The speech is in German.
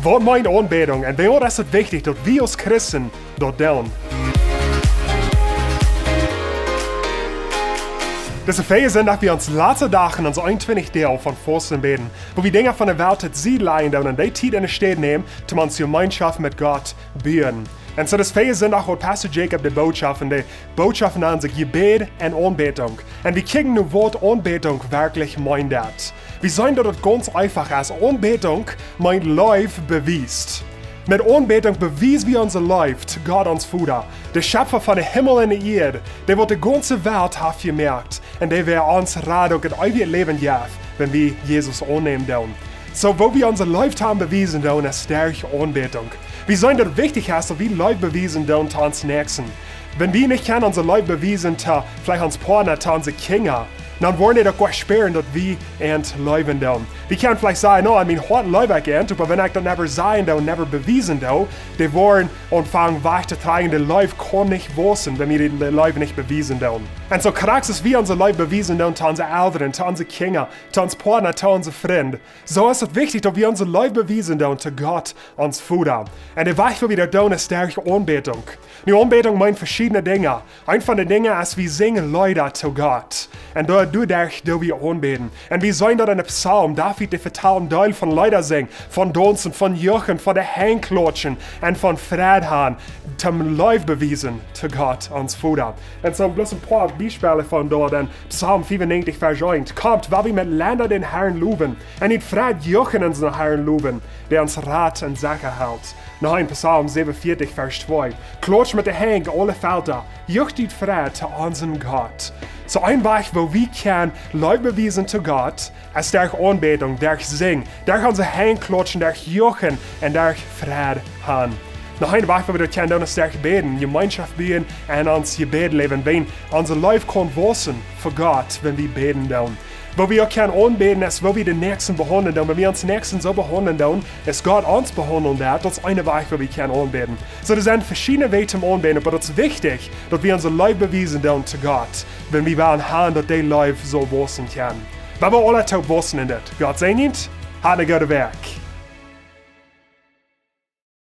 Wat meint Anbetung? Und warum ist es wichtig, dass wir als Christen dort tun? Das Fähige sind, dass wir uns letzte Tage uns 21 Teil von Fasten beten, wo wir Dinge von der Welt zu sie leihen und die Zeit in der Stadt nehmen, um uns Gemeinschaft mit Gott bieten. Und so das Fähige sind auch, was Pastor Jacob die Botschaften an sich Gebet und Anbetung. Und wir kriegen nur, was Anbetung wirklich meint. Wir sehen, dass es ganz einfach ist. Anbetung meint Life bewiesen. Mit Anbetung bewiesen wir unser Life, Gott uns Vater, der Schöpfer von der Himmel und der Erde, der wird die ganze Welt hat gemerkt und der wird uns Rat und ein ewiges Leben geben, wenn wir Jesus annehmen tun. So, wo wir unser Life haben bewiesen tun, ist starke Anbetung. Wir sehen, dass es wichtig ist, dass wir Life bewiesen tun zu uns Nächsten. Wenn wir nicht können, unser Life bewiesen zu vielleicht uns Partner, zu unseren Kindern, dann wollen wir doch gut spüren, dass wir leben tun. Wir können vielleicht sagen, no, heute lebe ich aber wenn ich das never sein und never bewiesen tun, die wollen anfangen weiterzutragen, der Life kann nicht wissen, wenn wir die Life nicht bewiesen tun. Und so krass ist, wie unser Life bewiesen tun, zu unseren Eltern, zu unseren Kindern, zu unseren Partnern, zu unseren Freunden. So ist es wichtig, dass wir unser Life bewiesen tun, zu Gott, uns Vater. Und der Weg, wie wir das tun, ist durch Anbetung. Die Anbetung meint verschiedene Dinge. Ein von den Dingen ist, wir singen Lieder zu Gott. Und dadurch wir anbeten. Und wir sehen dort in der Psalm, David, der vertalen Teil von Lieder singen, von Donzen, von Jochen, von der Hängklotschen und von Fredhan, zum Live bewiesen zu Gott, uns Vater. Und so bloß ein paar Beispiele von dort, in Psalm 95, Vers 1. Kommt, weil wir mit Ländern den Herrn loben, und nicht Fred Jochen unseren Herrn loben, der uns Rat und Sache hält. Noch ein Psalm 47, Vers 2. Klotsch mit der Hänge alle Felder, juchtet Fred zu unserem Gott. So ein Weg, wo wir können Leute bewiesen zu Gott, ist durch Anbetung, durch Singen, durch unser Hängklotschen, durch Jochen und durch Fred haben. Noch ein Weg, wo wir das können, ist durch Beten, Gemeinschaft bieten und uns Gebet leben, wenn unser Life kann wachsen für Gott, wenn wir beten tun. Wo wir auch können anbeten, ist, wo wir den Nächsten behandeln tun. Wenn wir uns Nächsten so behandeln tun, ist Gott uns behandeln das ist eine Weg, wo wir können anbeten. So, das sind verschiedene Wege zum Anbeten, aber es ist wichtig, dass wir unser Life bewiesen tun zu Gott, wenn wir haben, dass der Life so wachsen kann. Wenn wir alle zu wachsen in das. Gott sei nicht, hat einen guten Weg.